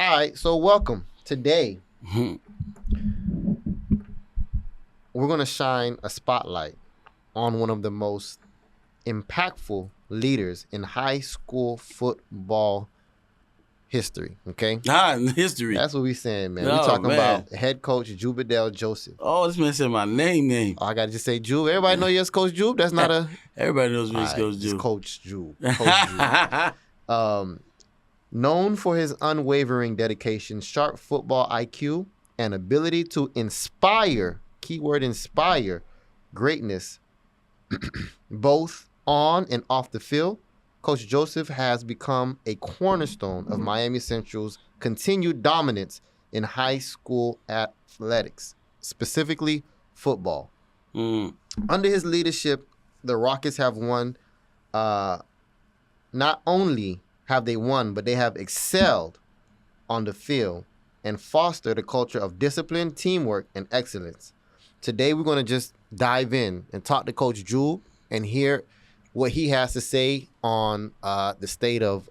All right, so welcome. Today, we're going to shine a spotlight on one of the most impactful leaders in high school football history, okay? In history. That's what we saying, man. Oh, We talking man. about head coach Jube Joseph. Oh, this man said my name. Oh, I got to just say Jube. Everybody know you as Coach Jube? That's not a... Everybody knows me as Coach It's Jube. Coach Jube. Coach Jube. Known for his unwavering dedication, sharp football IQ, and ability to inspire, keyword inspire, greatness, both on and off the field, Coach Joseph has become a cornerstone of Miami Central's continued dominance in high school athletics, specifically football. Under his leadership, the Rockets have won, not only have they won, but they have excelled on the field and fostered a culture of discipline, teamwork, and excellence. Today, we're going to just dive in and talk to Coach Jube and hear what he has to say on the state of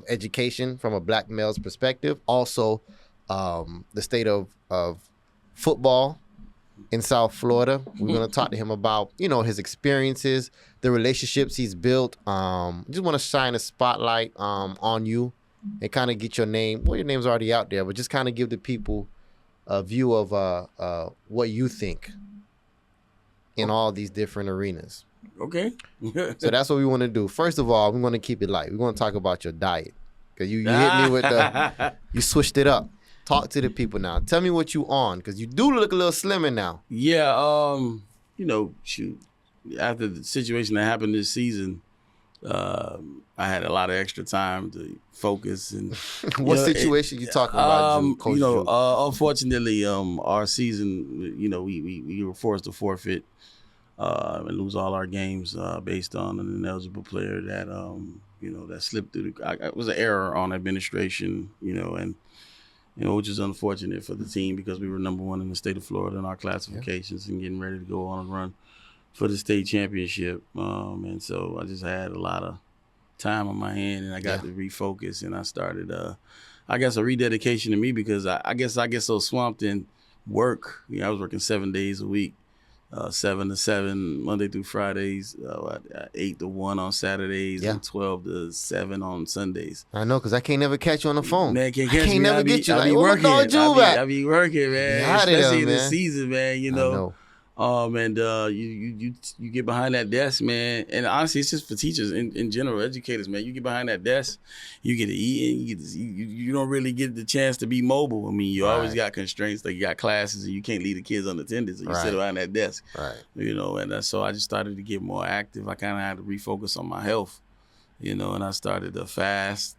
education from a black male's perspective. Also, the state of football in South Florida. We're going to talk to him about, his experiences, the relationships he's built. Just want to shine a spotlight on you and kind of get your name. Well, your name's already out there, but just kind of give the people a view of what you think in all these different arenas. Okay. So that's what we want to do. First of all, we want to keep it light. We want to talk about your diet because you hit me with you switched it up. Talk to the people now. Tell me what you on, because you do look a little slimmer now. Yeah, shoot. After the situation that happened this season, I had a lot of extra time to focus. And what situation you talking about, Coach Jube? Unfortunately, our season, we were forced to forfeit and lose all our games based on an ineligible player that that slipped through. It was an error on administration, and. Which is unfortunate for the team because we were number one in the state of Florida in our classifications and getting ready to go on a run for the state championship. And so I just had a lot of time on my hand and I got to refocus and I started, a rededication to me because I guess I get so swamped in work. I was working 7 days a week. 7 to 7 Monday through Fridays, 8 to 1 on Saturdays, and 12 to 7 on Sundays. I know, because I can't never catch you on the phone. Man, I can't never get you. I Like, be working. I be working, man. Especially in the season, man. I know. And you get behind that desk, man. And honestly, it's just for teachers in general, educators, man. You get behind that desk, you get to eat, and you don't really get the chance to be mobile. I mean, you always got constraints, like you got classes, and you can't leave the kids unattended, so you sit behind that desk. Right. And so I just started to get more active. I kind of had to refocus on my health, and I started to fast,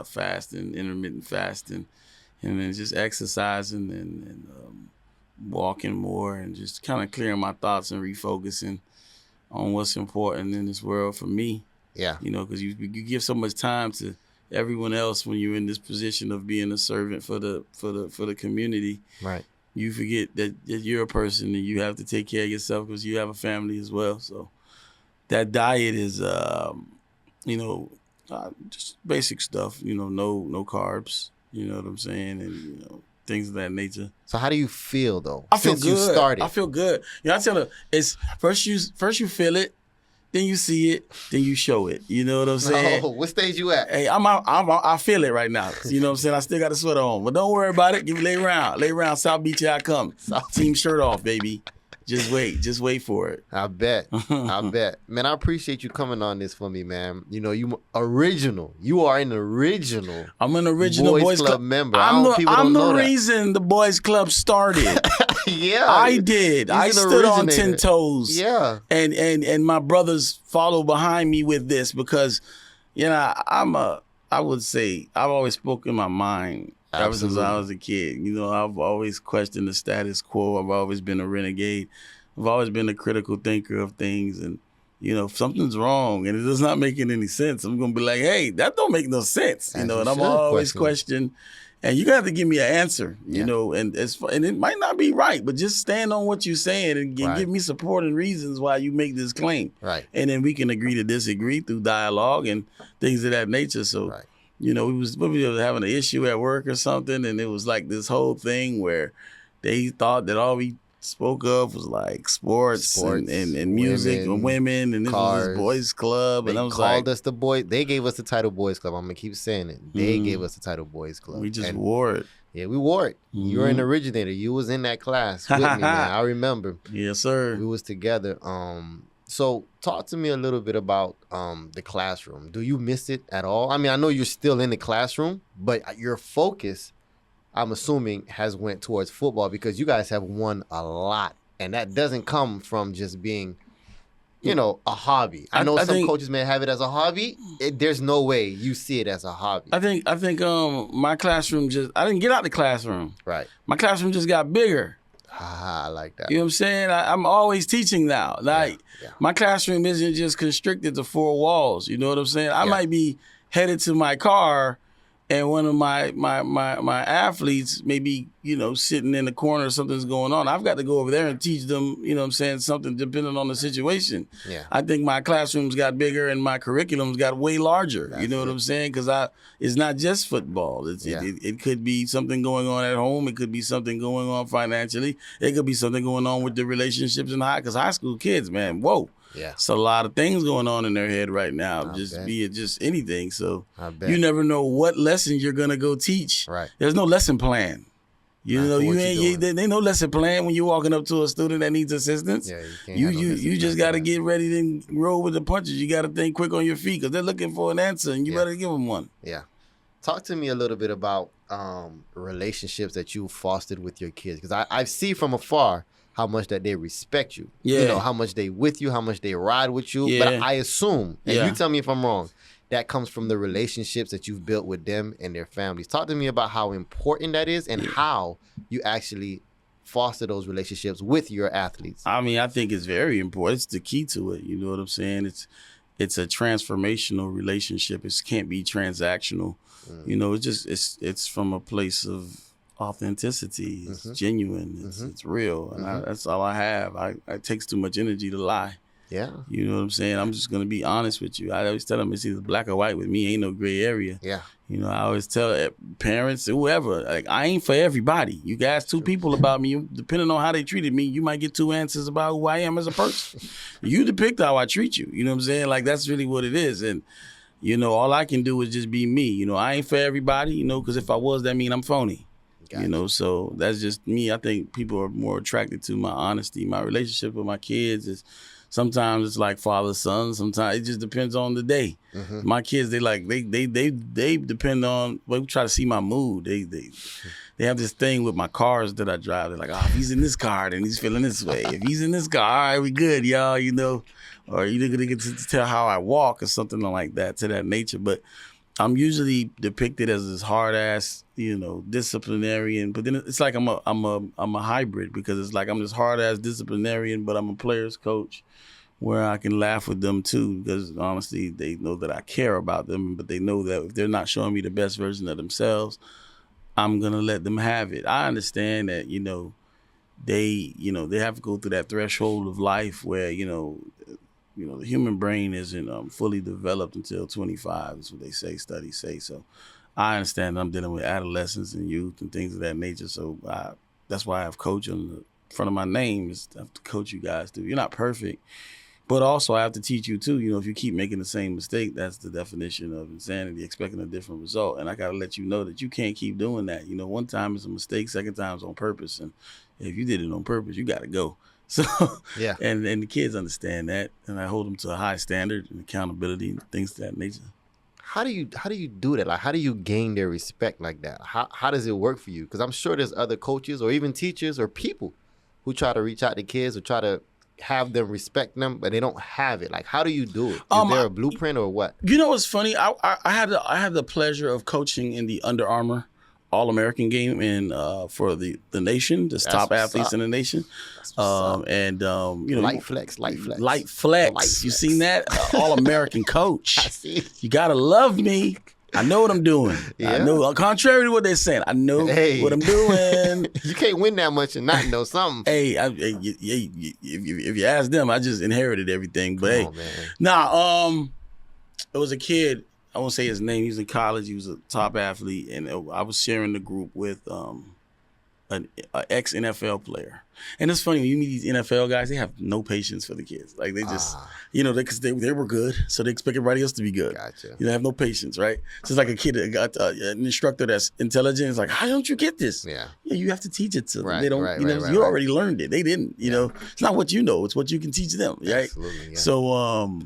fast and intermittent fasting, and then just exercising and walking more and just kind of clearing my thoughts and refocusing on what's important in this world for me. Yeah. Because you give so much time to everyone else when you're in this position of being a servant for the community. Right. You forget that you're a person and you have to take care of yourself because you have a family as well. So that diet is, just basic stuff. No carbs. You know what I'm saying, and things of that nature. So how do you feel though? I feel Since good. you started. I feel good. I tell her it's first you feel it, then you see it, then you show it. You know what I'm saying? No, what stage you at? Hey, I feel it right now. You know what I'm saying? I still got a sweater on, but don't worry about it. Lay around. South Beach, here I come. Team shirt off, baby. Just wait for it. I bet. Man, I appreciate you coming on this for me, man. You original. You are an original. I'm an original Boys Club member. I'm the reason the Boys Club started. Yeah. I did. I stood on 10 toes. Yeah. And my brothers follow behind me with this because, I would say I've always spoken my mind. Ever since I was a kid. I've always questioned the status quo. I've always been a renegade. I've always been a critical thinker of things. And, if something's wrong and it does not make any sense, I'm going to be like, hey, that don't make no sense. And I'm always questioning. And you got to give me an answer, and it might not be right, but just stand on what you're saying and give me supporting reasons why you make this claim. Right. And then we can agree to disagree through dialogue and things of that nature. So we were having an issue at work or something, and it was like this whole thing where they thought that all we spoke of was like sports and music and women, and this was this boys club. And I was called us the boys. They gave us the title boys club. I'm gonna keep saying it. They gave us the title boys club. We just wore it. Yeah, we wore it. You're an originator. You was in that class with me, man. I remember. Yes, sir. We was together. So talk to me a little bit about the classroom. Do you miss it at all? I mean, I know you're still in the classroom, but your focus, I'm assuming, has went towards football because you guys have won a lot. And that doesn't come from just being, a hobby. I know some coaches may have it as a hobby. There's no way you see it as a hobby. I think my classroom I didn't get out the classroom. Right. My classroom just got bigger. I like that. You know what I'm saying? I'm always teaching now. Like, my classroom isn't just constricted to four walls. You know what I'm saying? I might be headed to my car, and one of my athletes may be, sitting in the corner or something's going on. I've got to go over there and teach them, something depending on the situation. Yeah. I think my classrooms got bigger and my curriculums got way larger. What I'm saying? Because it's not just football. It could be something going on at home. It could be something going on financially. It could be something going on with the relationships in because high school kids, man, whoa. Yeah. It's a lot of things going on in their head right now. Be it just anything. So you never know what lesson you're gonna go teach. Right. There's no lesson plan. They no lesson plan when you're walking up to a student that needs assistance. Yeah, you just got to get ready to roll with the punches. You got to think quick on your feet because they're looking for an answer, and you better give them one. Yeah. Talk to me a little bit about relationships that you fostered with your kids, because I see from afar how much that they respect you. Yeah. How much they with you, how much they ride with you. Yeah. But I assume, and you tell me if I'm wrong, that comes from the relationships that you've built with them and their families. Talk to me about how important that is and how you actually foster those relationships with your athletes. I mean, I think it's very important. It's the key to it. You know what I'm saying? It's a transformational relationship. It can't be transactional. It's from a place of authenticity. It's genuine. It's real. And that's all I have. It takes too much energy to lie. Yeah. You know what I'm saying? I'm just going to be honest with you. I always tell them it's either black or white with me. Ain't no gray area. Yeah. I always tell parents, whoever, like, I ain't for everybody. You can ask two people about me. Depending on how they treated me, you might get two answers about who I am as a person. You depict how I treat you. You know what I'm saying? Like, that's really what it is. And, all I can do is just be me. I ain't for everybody, because if I was, that mean I'm phony. Gotcha. So that's just me. I think people are more attracted to my honesty. My relationship with my kids is, sometimes it's like father son. Sometimes it just depends on the day. My kids, they depend on. We try to see my mood. They have this thing with my cars that I drive. They're like, if he's in this car, then he's feeling this way. If he's in this car, all right, we good, y'all. Or you're gonna get to tell how I walk or something like that, to that nature. But I'm usually depicted as this hard ass, disciplinarian. But then it's like I'm a hybrid, because it's like I'm this hard ass disciplinarian, but I'm a player's coach, where I can laugh with them too, because honestly, they know that I care about them, but they know that if they're not showing me the best version of themselves, I'm gonna let them have it. I understand that they have to go through that threshold of life where the human brain isn't fully developed until 25, is what they say, studies say. So I understand I'm dealing with adolescents and youth and things of that nature. So that's why I have coach on the front of my name, is I have to coach you guys through. You're not perfect, but also I have to teach you too. If you keep making the same mistake, that's the definition of insanity, expecting a different result. And I got to let you know that you can't keep doing that. One time is a mistake, second time is on purpose. And if you did it on purpose, you got to go. So yeah, and the kids understand that, and I hold them to a high standard and accountability and things of that nature. How do you do that? Like, how do you gain their respect like that? How does it work for you? Because I'm sure there's other coaches or even teachers or people who try to reach out to kids or try to have them respect them, but they don't have it. Like, how do you do it? Is there a blueprint or what? What's funny? I had the pleasure of coaching in the Under Armour All-American game for the nation, the top athletes in the nation. Light flex. You seen that? All-American coach. I see. You gotta love me. I know what I'm doing. Yeah. I know, contrary to what they're saying, I know what I'm doing. You can't win that much and not know something. If you ask them, I just inherited everything. But it was a kid. I won't say his name. He was in college. He was a top athlete, and I was sharing the group with an ex-NFL player. And it's funny, when you meet these NFL guys, they have no patience for the kids. Like, they just, because they were good, so they expect everybody else to be good. Gotcha. They have no patience, right? So it's like a kid that got an instructor that's intelligent. It's like, how don't you get this? Yeah. You have to teach it to them. Right, They don't, right, you already learned it. They didn't, you know. It's not what you know, it's what you can teach them, right? Absolutely, yeah. So,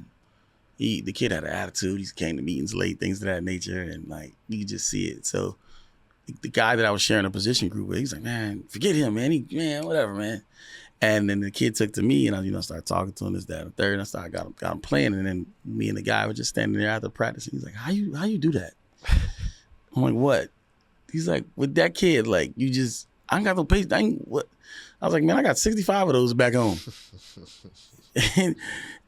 the kid had an attitude. He came to meetings late, things of that nature, and like you could just see it. So the guy that I was sharing a position group with, he's like, man, forget him, man. Whatever, man. And then the kid took to me, and I, started talking to him, this, that, and third, and I started got him playing. And then me and the guy were just standing there after practice. And he's like, how you do that? I'm like, what? He's like, with that kid, like, I ain't got no patience. What? I was like, man, I got 65 of those back home. And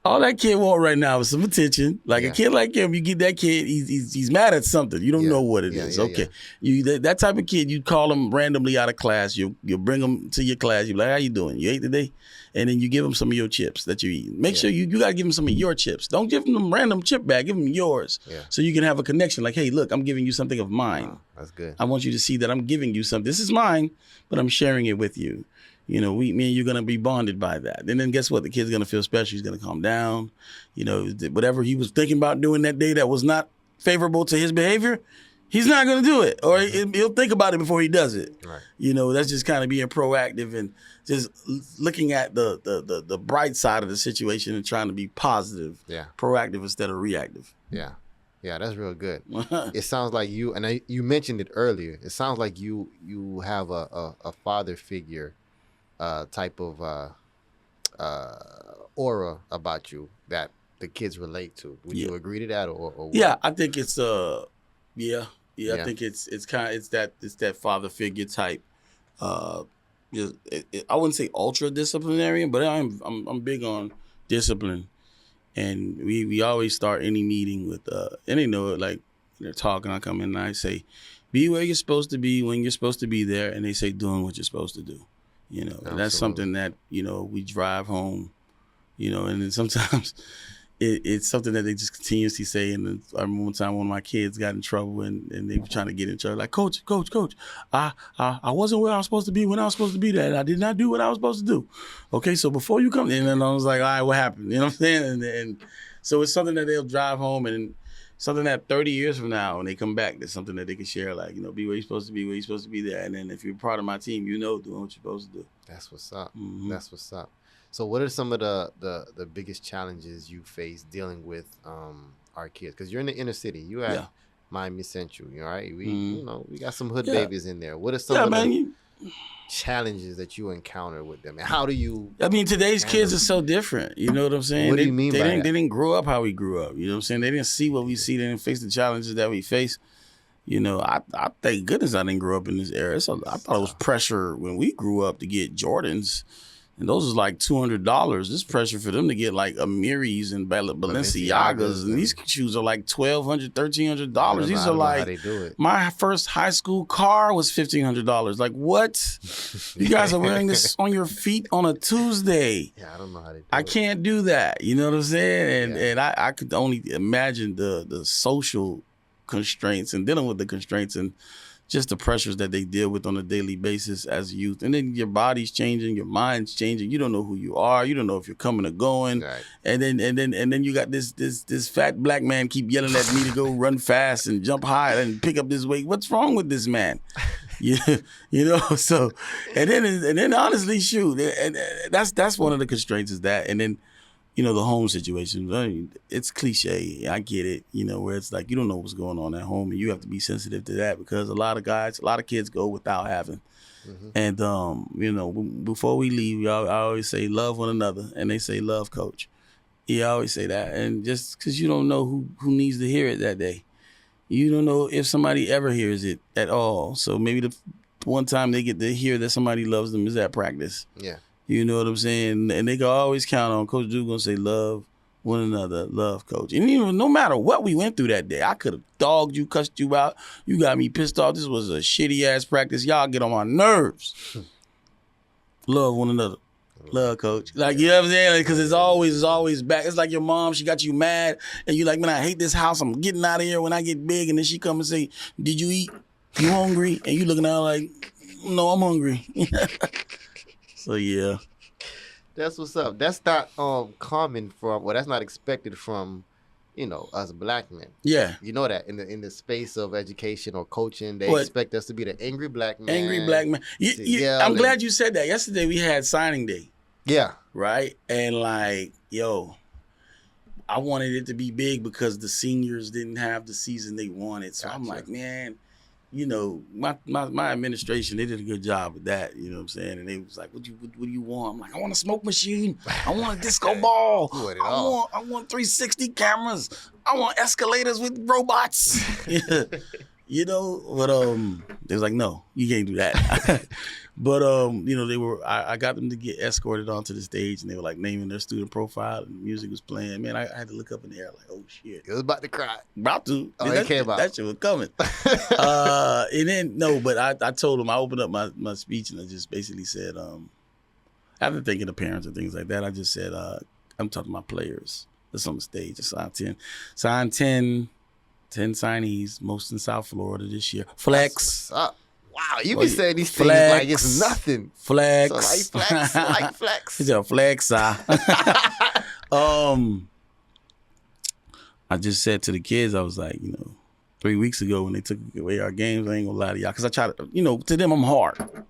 all that kid want right now is some attention. Like a kid like him, you get that kid, he's mad at something. You don't know what it is. Okay. That type of kid, you call him randomly out of class. You'll bring him to your class. You're like, how you doing? You ate today? And then you give him some of your chips that you eat. Make sure you got to give him some of your chips. Don't give him them random chip bag. Give him yours. Yeah. So you can have a connection. Like, hey, look, I'm giving you something of mine. Oh, that's good. I want you to see that I'm giving you something. This is mine, but I'm sharing it with you. Me and you're going to be bonded by that. And then guess what? The kid's going to feel special. He's going to calm down. Whatever he was thinking about doing that day that was not favorable to his behavior, he's not going to do it. Or he'll think about it before he does it. Right. That's just kind of being proactive and just looking at the bright side of the situation and trying to be positive, proactive instead of reactive. Yeah. Yeah, that's real good. It sounds like you, and you mentioned it earlier, it sounds like you have a father figure type of aura about you that the kids relate to. Would you agree to that, or what? Yeah, I think it's I think it's that father figure type. I wouldn't say ultra disciplinarian, but I'm big on discipline, and we always start any meeting with and they know it, like they're talking. I come in and I say, be where you're supposed to be when you're supposed to be there, and they say doing what you're supposed to do. And that's something that, we drive home, and then sometimes it's something that they just continuously say. And then I remember one time one of my kids got in trouble and they were trying to get in trouble. Like, coach, I wasn't where I was supposed to be when I was supposed to be there. I did not do what I was supposed to do. Okay, so before you come in, and I was like, all right, what happened? You know what I'm saying? And so it's something that they'll drive home, and something that 30 years from now, when they come back, there's something that they can share, like, be where you're supposed to be, where you're supposed to be there. And then if you're part of my team, doing what you're supposed to do. That's what's up. Mm-hmm. That's what's up. So what are some of the biggest challenges you face dealing with our kids? Because you're in the inner city. You at Miami Central, right? We got some hood babies in there. What are some of the challenges that you encounter with them? And how do you... today's kids are so different. You know what I'm saying? What do you mean by that? They didn't grow up how we grew up. You know what I'm saying? They didn't see what we see. They didn't face the challenges that we face. I thank goodness I didn't grow up in this era. I thought it was pressure when we grew up to get Jordans. And those was like $200. This pressure for them to get like Amiris and Balenciagas. And these shoes are like $1,200, $1,300. These are like, my first high school car was $1,500. Like, what? You guys are wearing this on your feet on a Tuesday. Yeah, I don't know how they do it. I can't do that. You know what I'm saying? And I could only imagine the social constraints and dealing with the constraints and just the pressures that they deal with on a daily basis as youth. And then your body's changing, your mind's changing. You don't know who you are. You don't know if you're coming or going. Right. And then you got this fat black man keep yelling at me to go run fast and jump high and pick up this weight. What's wrong with this man? So and then honestly, shoot, and that's one of the constraints is that. And then the home situation, it's cliche. I get it, where it's like you don't know what's going on at home and you have to be sensitive to that because a lot of kids go without having. Mm-hmm. And, before we leave, I always say love one another and they say love coach. I always say that. And just because you don't know who needs to hear it that day. You don't know if somebody ever hears it at all. So maybe the one time they get to hear that somebody loves them is at practice. Yeah. You know what I'm saying? And they can always count on Coach Jube gonna say love one another, love coach. And no matter what we went through that day, I could have dogged you, cussed you out. You got me pissed off. This was a shitty ass practice. Y'all get on my nerves. Love one another. Love coach. Like, you know what I'm saying? Because it's always back. It's like your mom, she got you mad, and you like, man, I hate this house. I'm getting out of here when I get big. And then she come and say, did you eat? You hungry? And you looking at her like, no, I'm hungry. So, yeah. That's what's up. That's not common from, well, that's not expected from, us black men. Yeah. You know that in the space of education or coaching, they What? expect us to be the angry black man. Angry black man. I'm glad you said that. Yesterday we had signing day. Yeah. Right? And like, yo, I wanted it to be big because the seniors didn't have the season they wanted. So I'm like, man, my administration, they did a good job with that. You know what I'm saying? And they was like, what do you want? I'm like, I want a smoke machine. I want a disco ball. I want 360 cameras. I want escalators with robots. But they was like, no, you can't do that. But I got them to get escorted onto the stage, and they were like naming their student profile, and music was playing. Man, I had to look up in the air like, oh shit, It was about to cry. about to. Oh, it came out. That shit was coming. And then but I told them, I opened up my speech, and I just basically said, after thinking of parents and things like that, I just said, I'm talking to my players that's on the stage. I signed 10 signees, most in South Florida this year. Flex. Wow, you be saying these things like it's nothing. Flex. So like flex. It's a flex. I just said to the kids, I was like, 3 weeks ago when they took away our games, I ain't gonna lie to y'all, because I try to, to them I'm hard. You know what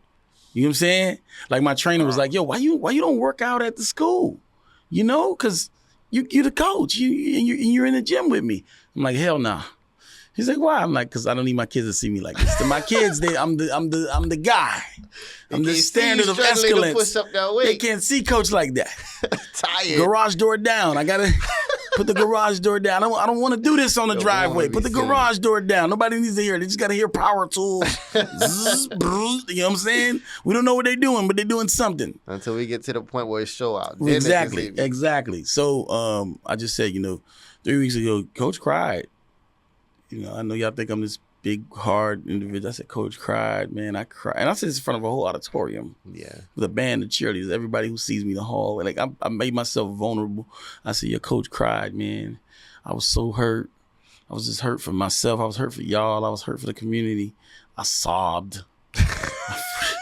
I'm saying? Like my trainer was like, yo, why you don't work out at the school? Because you're the coach. You're in the gym with me. I'm like, hell nah. He's like, why? I'm like, because I don't need my kids to see me like this. To my kids, I'm the guy. I'm the standard of excellence. They can't see coach like that. Tired. Garage door down. I gotta put the garage door down. I don't want to do this on the driveway. Put the garage door down. Nobody needs to hear it. They just gotta hear power tools. Zzz, brrr, you know what I'm saying? We don't know what they're doing, but they're doing something. Until we get to the point where it's show out. Then Exactly. So I just said, 3 weeks ago, Coach cried. I know y'all think I'm this big, hard individual. I said, Coach cried, man. I cried. And I said this in front of a whole auditorium. Yeah. With a band of cheerleaders, everybody who sees me in the hall. Like, I made myself vulnerable. I said, your coach cried, man. I was so hurt. I was just hurt for myself. I was hurt for y'all. I was hurt for the community. I sobbed.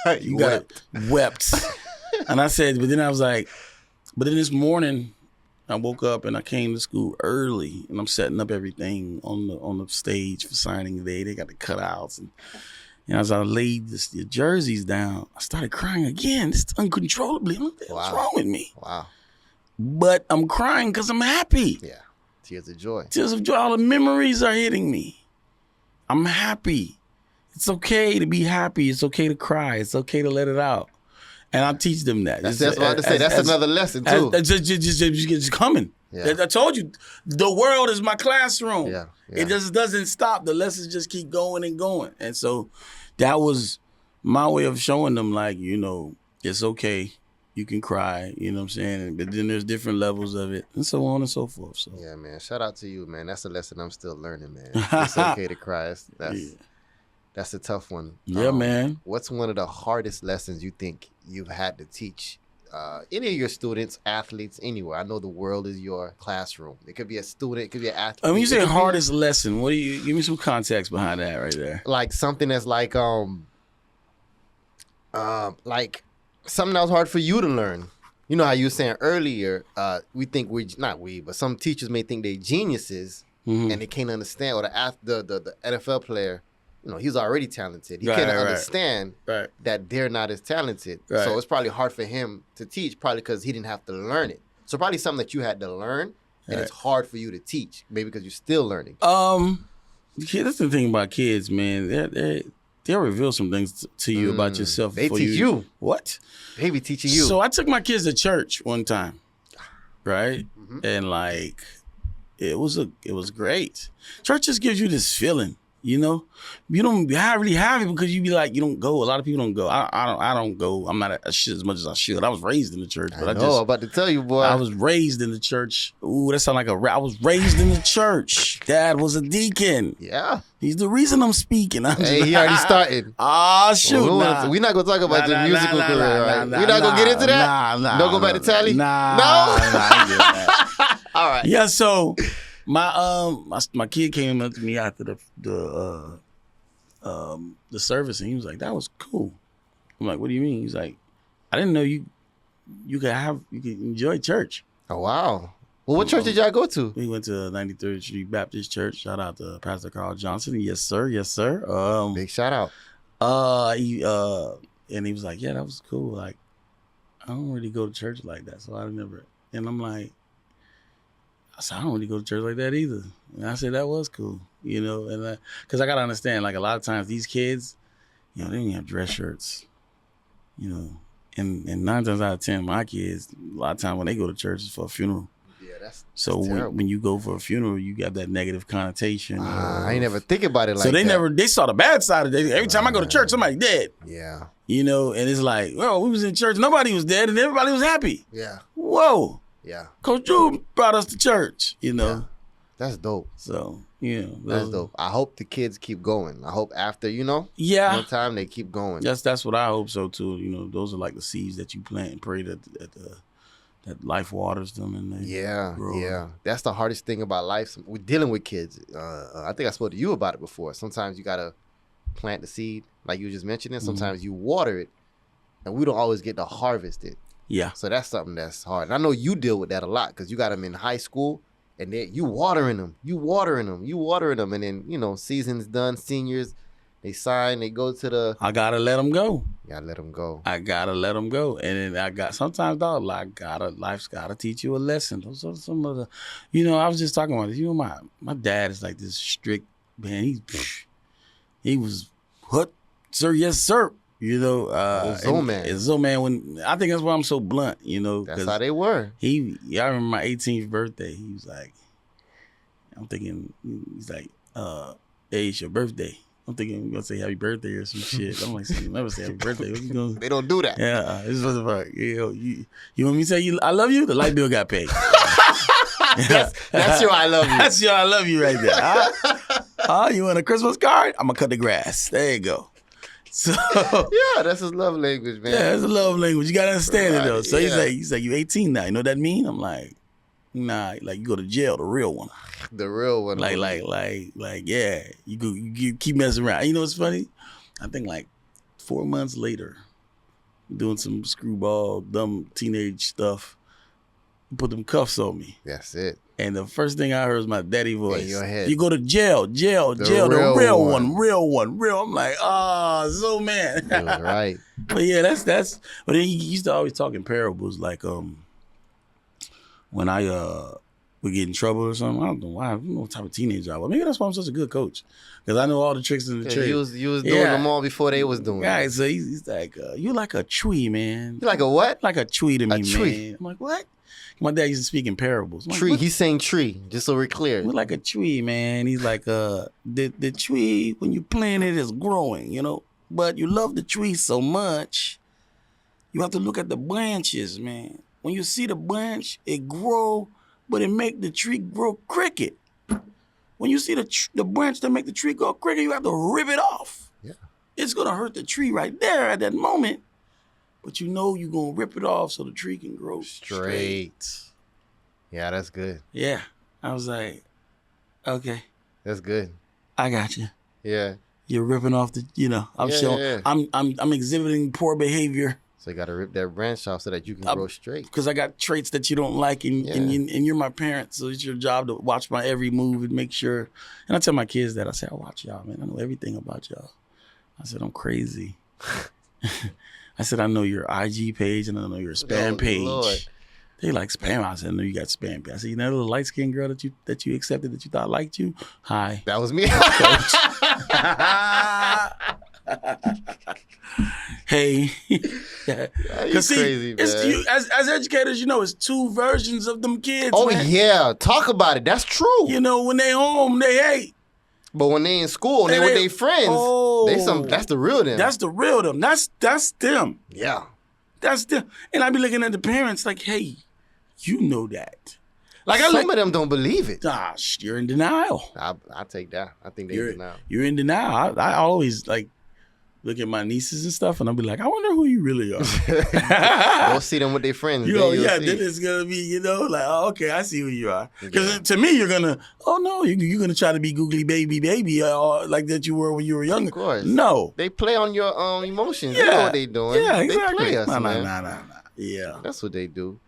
Wept. And I said, but then I was like, but then this morning, I woke up and I came to school early, and I'm setting up everything on the stage for signing day. They got the cutouts, and as I laid the jerseys down, I started crying again, just uncontrollably. What's wrong with me? Wow. But I'm crying because I'm happy. Yeah. Tears of joy. Tears of joy. All the memories are hitting me. I'm happy. It's okay to be happy. It's okay to cry. It's okay to let it out. And I teach them that. That's what I was to say. That's another lesson too. Just coming. Yeah. I told you, the world is my classroom. Yeah. It just doesn't stop. The lessons just keep going and going. And so that was my way of showing them, like, it's okay. You can cry. You know what I'm saying? But then there's different levels of it, and so on and so forth. So yeah, man. Shout out to you, man. That's a lesson I'm still learning, man. It's okay to cry. That's a tough one. Yeah, man. What's one of the hardest lessons you think you've had to teach any of your students, athletes, anywhere? I know the world is your classroom. It could be a student, it could be an athlete. When you say hardest lesson, what do you give me some context behind that right there? Like something that's like something that was hard for you to learn. You know how you were saying earlier, we think but some teachers may think they're geniuses and they can't understand, or the NFL player, he's already talented. He can't understand that they're not as talented. Right. So it's probably hard for him to teach, probably because he didn't have to learn it. So probably something that you had to learn, and it's hard for you to teach, maybe because you're still learning. That's the thing about kids, man. They'll reveal some things to you about yourself. They teach you. What? They be teaching you. So I took my kids to church one time, right? Mm-hmm. And like, it was great. Church just gives you this feeling. You know, you don't really have it because you be like, you don't go. A lot of people don't go. I don't go. I'm not a shit as much as I should. I was raised in the church, but I'm about to tell you, boy. I was raised in the church. Ooh, that sound like I was raised in the church. Dad was a deacon. Yeah. He's the reason I'm speaking. Hey, he already started. Ah, shoot. We're not going to talk about your musical career, right? We're not going to get into that? Don't go back to Tally? No? I ain't doing that. All right. Yeah, so my kid came up to me after the service, and he was like, "That was cool." I'm like, "What do you mean?" He's like, "I didn't know you could enjoy church." Oh, wow. Well, what church did y'all go to? We went to 93rd Street Baptist Church. Shout out to Pastor Carl Johnson. Yes, sir. Yes, sir. Big shout out. And he was like, "Yeah, that was cool. Like, I don't really go to church like that, so I never." And I'm like, I said, "I don't really go to church like that either." And I said, "That was cool, you know." And because I gotta understand, like a lot of times these kids, you know, they don't even have dress shirts, you know. And 9 times out of 10, my kids, a lot of times when they go to church, it's for a funeral. Yeah, that's so when you go for a funeral, you got that negative connotation. I ain't never think about it like that. So they saw the bad side of it. Every time I go to church, somebody dead. Yeah. You know, and it's like, well, we was in church, nobody was dead, and everybody was happy. Yeah. Whoa. Yeah. Coach Jube brought us to church, you know. Yeah. That's dope. So, you know. That's dope. I hope the kids keep going. I hope after, one time they keep going. That's what I hope so too. You know, those are like the seeds that you plant and pray that life waters them and they grow. Yeah. That's the hardest thing about life. We're dealing with kids. I think I spoke to you about it before. Sometimes you gotta plant the seed, like you just mentioned it. Sometimes you water it, and we don't always get to harvest it. Yeah. So that's something that's hard. And I know you deal with that a lot because you got them in high school. And then you watering them, and then season's done. Seniors, they sign, they go to the. I gotta let them go. You gotta let them go. I gotta let them go, and then sometimes, dog. Life's gotta teach you a lesson. Those are some of the, I was just talking about this. My dad is like this strict man. He was what, sir? Yes, sir. Zo man. Zo man. When I think that's why I'm so blunt. That's how they were. I remember my 18th birthday. He was like, I'm thinking, he's like, hey, it's your birthday. I'm thinking we're gonna say happy birthday or some shit. I'm like, never say happy birthday. What you doing? They don't do that. Yeah, this was about you want me to say I love you? The light bill got paid. That's your I love you. That's your I love you right there. You want a Christmas card? I'm gonna cut the grass. There you go. So yeah, that's his love language, man. Yeah, that's a love language. You gotta understand it though. So yeah. he's like, you 18 now. You know what that mean? I'm like, nah, like you go to jail, the real one. The real one. Like, yeah. You keep messing around. You know what's funny? I think like 4 months later, doing some screwball, dumb teenage stuff, put them cuffs on me. That's it. And the first thing I heard was my daddy voice. In your head. You go to jail, the real one. I'm like, so man. It was right. But yeah, that's. But then he used to always talk in parables, like when I would get in trouble or something. I don't know why. I don't know what type of teenager I was. Maybe that's why I'm such a good coach, because I know all the tricks in the trade. You was doing them all before they was doing. Right. So he's like, you like a tree, man. You like a what? Like a tree to me, a tree. Man. I'm like, what? My dad used to speak in parables. I'm tree. Like, he's saying tree, just so we're clear. We're like a tree, man. He's like, the tree, when you plant it, is growing, But you love the tree so much, you have to look at the branches, man. When you see the branch, it grow, but it make the tree grow crooked. When you see the branch that make the tree grow crooked, you have to rip it off. Yeah. It's going to hurt the tree right there at that moment. But you're going to rip it off so the tree can grow straight. Yeah, that's good. Yeah. I was like, okay. That's good. I got you. Yeah. You're ripping off the, I'm showing, yeah. I'm exhibiting poor behavior. So you got to rip that branch off so that you can grow straight. Because I got traits that you don't like, and you're my parent, so it's your job to watch my every move and make sure. And I tell my kids that. I say, I watch y'all, man. I know everything about y'all. I said, I'm crazy. I said, I know your IG page and I know your spam page. Lord. They like spam. I said, I know you got spam page. I said, you know that little light-skinned girl that you accepted that you thought liked you? Hi. That was me. Hey. Because crazy, man. As educators, it's two versions of them kids. Oh, man. yeah. Talk about it. That's true. When they home, they hate. But when they in school and they with their friends, that's the real them. That's the real them. That's them. Yeah. That's them. And I be looking at the parents like, hey, you know that. Like Some of them don't believe it. Gosh, you're in denial. I take that. I think they're in denial. You're in denial. I always like look at my nieces and stuff, and I'll be like, I wonder who you really are. Go see them with their friends. Then it's gonna be, like, oh, okay, I see who you are. Because to me, you're gonna, you're gonna try to be googly baby, like that you were when you were younger. Of course. No, they play on your emotions. Yeah. You know what they doing. Yeah, exactly. They play us, man. Nah. Yeah, that's what they do.